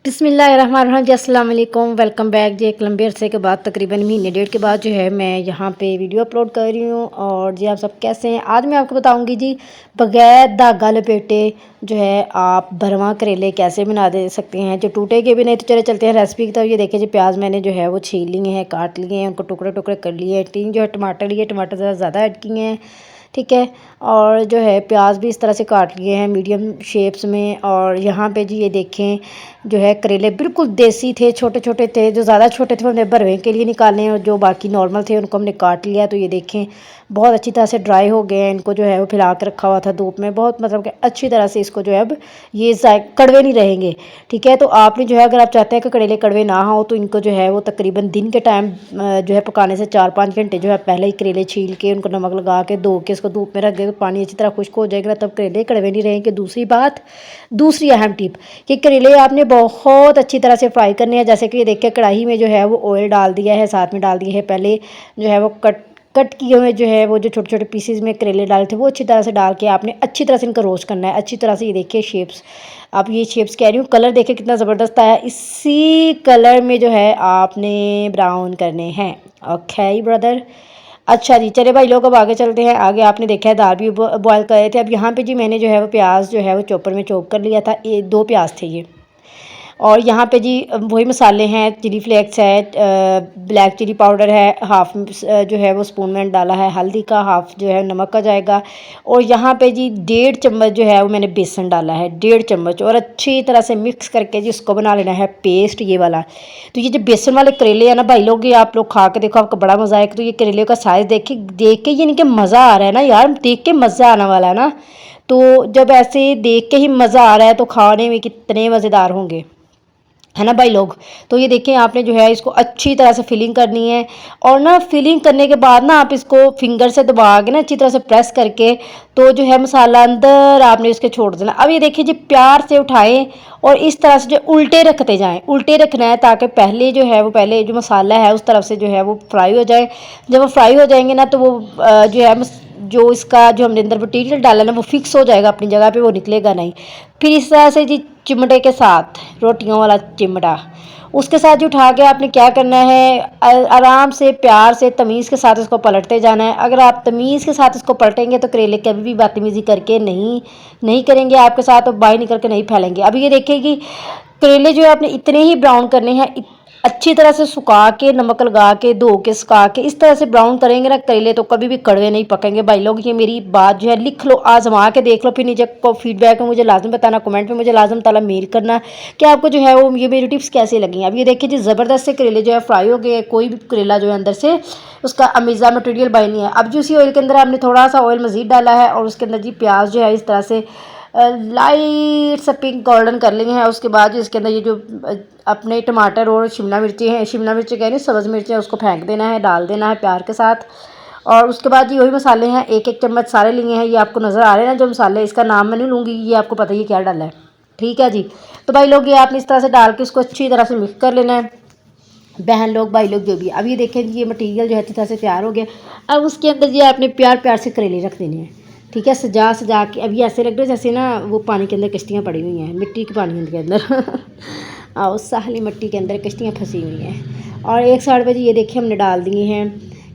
बिस्मिल्लाहिर्रहमानिर्रहीम जी, अस्सलाम वालेकुम। वेलकम बैक जी। एक लंबे अरसे के बाद तकरीबन महीने डेढ़ के बाद जो है मैं यहाँ पे वीडियो अपलोड कर रही हूँ। और जी आप सब कैसे हैं? आज मैं आपको बताऊँगी जी बग़ैर धागा लपेटे जो है आप भरवां करेले कैसे बना दे सकते हैं जो टूटेगे भी नहीं। तो चले चलते हैं रेसिपी की तरफ। ये देखिए जी, प्याज मैंने जो है वो छील लिए हैं, काट लिए हैं, उनको टुकड़े टुकड़े कर लिए हैं। 3 जो है टमाटर लिए, टमाटर ज़्यादा ऐड किए हैं, ठीक है। और जो है प्याज भी इस तरह से काट लिए हैं मीडियम शेप्स में। और यहाँ पे जी ये देखें जो है करेले बिल्कुल देसी थे, छोटे छोटे थे। जो ज़्यादा छोटे थे वो हमने भरवे के लिए निकाले हैं और जो बाकी नॉर्मल थे उनको हमने काट लिया। तो ये देखें बहुत अच्छी तरह से ड्राई हो गए हैं। इनको जो है वो फैला के रखा हुआ था धूप में, बहुत मतलब कि अच्छी तरह से इसको जो है अब ये कड़वे नहीं रहेंगे, ठीक है। तो आपने जो है अगर आप चाहते हैं कि करेले कड़वे ना हो तो इनको जो है वो तकरीबन दिन के टाइम जो है पकाने से 4-5 घंटे जो है पहले ही करेले छील के उनको नमक लगा के धो के इसको धूप में रख दे तो पानी अच्छी तरह खुश्क हो जाएगा, तब करेले कड़वे नहीं रहेंगे। दूसरी बात, दूसरी अहम टिप कि करेले आपने बहुत अच्छी तरह से फ्राई करने हैं। जैसे कि ये देखिए कढ़ाई में जो है वो ऑयल डाल दिया है, साथ में डाल दिया है पहले जो है वो कट किए हुए जो है वो जो छोटे छोटे पीसेस में करेले डाले थे वो अच्छी तरह से डाल के आपने अच्छी तरह से इनको रोस्ट करना है अच्छी तरह से। ये देखिए शेप्स, आप ये शेप्स कह रही हूँ, कलर देखिए कितना ज़बरदस्त आया। इसी कलर में जो है आपने ब्राउन करने हैं। ओके ब्रदर, अच्छा जी चले भाई लोग अब आगे चलते हैं। आगे आपने देखा है दाल भी बॉयल कर रहे थे। अब यहाँ पे जी मैंने जो है वो प्याज जो है वो चॉपर में चॉप कर लिया था। ये 2 प्याज थे ये। और यहाँ पे जी वही मसाले हैं, चिली फ्लेक्स है, ब्लैक चिली पाउडर है, हाफ जो है वो स्पून में डाला है हल्दी का, हाफ जो है नमक का जाएगा। और यहाँ पे जी 1.5 चम्मच जो है वो मैंने बेसन डाला है, 1.5 चम्मच। और अच्छी तरह से मिक्स करके जी इसको बना लेना है पेस्ट ये वाला। तो ये जो बेसन वाले करेले हैं ना भाई लोग, ये आप लोग खा के देखो, आपको बड़ा मज़ा आएगा। तो ये करेले का साइज़ देख के ये नहीं कि मज़ा आ रहा है ना यार, देख के मज़ा आने वाला है ना। तो जब ऐसे देख के ही मज़ा आ रहा है तो खाने में कितने मज़ेदार होंगे, है ना भाई लोग। तो ये देखें आपने जो है इसको अच्छी तरह से फिलिंग करनी है। और ना फिलिंग करने के बाद ना आप इसको फिंगर से दबा के ना अच्छी तरह से प्रेस करके तो जो है मसाला अंदर आपने इसके छोड़ देना। अब ये देखिए जी प्यार से उठाएं और इस तरह से जो उल्टे रखते जाएं, उल्टे रखना है ताकि पहले जो है वो पहले जो मसाला है उस तरफ से जो है वो फ्राई हो जाए। जब वो फ्राई हो जाएंगे ना तो वो जो है जो इसका जो हमने अंदर मटीरियल डाला ना वो फिक्स हो जाएगा अपनी जगह पे, वो निकलेगा नहीं। फिर इस तरह से जी चिमटे के साथ, रोटियों वाला चिमटा, उसके साथ जो उठा के आपने क्या करना है, आराम से प्यार से तमीज़ के साथ इसको पलटते जाना है। अगर आप तमीज़ के साथ इसको पलटेंगे तो करेले कभी भी बदतमीज़ी करके नहीं करेंगे आपके साथ और बाहर निकल के नहीं फैलेंगे। अब ये देखिए कि करेले जो है आपने इतने ही ब्राउन करने हैं, अच्छी तरह से सुखा के नमक लगा के धो के सुखा के इस तरह से ब्राउन करेंगे ना करेले तो कभी भी कड़वे नहीं पकेंगे भाई लोग। ये मेरी बात जो है लिख लो, आजमा के देख लो, फिर नीचे को फीडबैक में मुझे लाजम बताना, कमेंट में मुझे लाजम ताला मेल करना कि आपको जो है वो ये मेरी टिप्स कैसे लगी। अब ये देखिए जी ज़बरदस्त से करेले जो है फ्राई हो गए। कोई भी करेला जो है अंदर से उसका अमीज़ा मटेरियल बाई नहीं है। अब जो उसी ऑयल के अंदर आपने थोड़ा सा ऑयल मज़ीद डाला है और उसके अंदर जी प्याज जो है इस तरह से लाइट सा पिंक गोल्डन कर लिए हैं। उसके बाद इसके अंदर ये जो अपने टमाटर और शिमला मिर्ची हैं, शिमला मिर्ची कह रही सब्ज़ मिर्ची है, उसको फेंक देना है, डाल देना है प्यार के साथ। और उसके बाद ये वही मसाले हैं, 1-1 चम्मच सारे लिए हैं। ये आपको नज़र आ रहे हैं ना जो मसाले, इसका नाम मैं नहीं लूँगी, ये आपको पता ही क्या डाला है, ठीक है जी। तो भाई लोग ये आपने इस तरह से डाल के उसको अच्छी तरह से मिक्स कर लेना है, बहन लोग भाई लोग जो भी। अब ये देखें ये मटीरियल जो है अच्छी तरह से तैयार हो गया। अब उसके अंदर ये आपने प्यार प्यार से करेले रख देने हैं, ठीक है, सजा सजा के। अभी ऐसे लग रहे जैसे ना वो पानी के अंदर कश्तियाँ पड़ी हुई हैं, मिट्टी के पानी के अंदर उस साहली मिट्टी के अंदर कश्तियाँ फंसी हुई हैं। और एक साइड पे जी ये देखिए हमने डाल दिए हैं,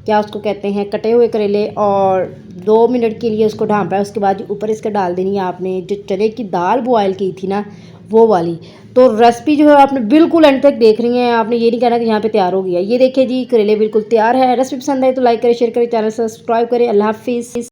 क्या उसको कहते हैं, कटे हुए करेले। और 2 मिनट के लिए उसको ढांपा है। उसके बाद ऊपर इसका डाल देनी है आपने जो चने की दाल बॉयल की थी ना वो वाली। तो रेसिपी जो है आपने बिल्कुल एंड तक देख रही हैं, आपने ये नहीं कहना कि यहाँ पे तैयार हो गया। ये देखिए जी करेले बिल्कुल तैयार है। रेसिपी पसंद आए तो लाइक करें, शेयर करें, चैनल सब्सक्राइब करें। अल्लाह हाफिज़।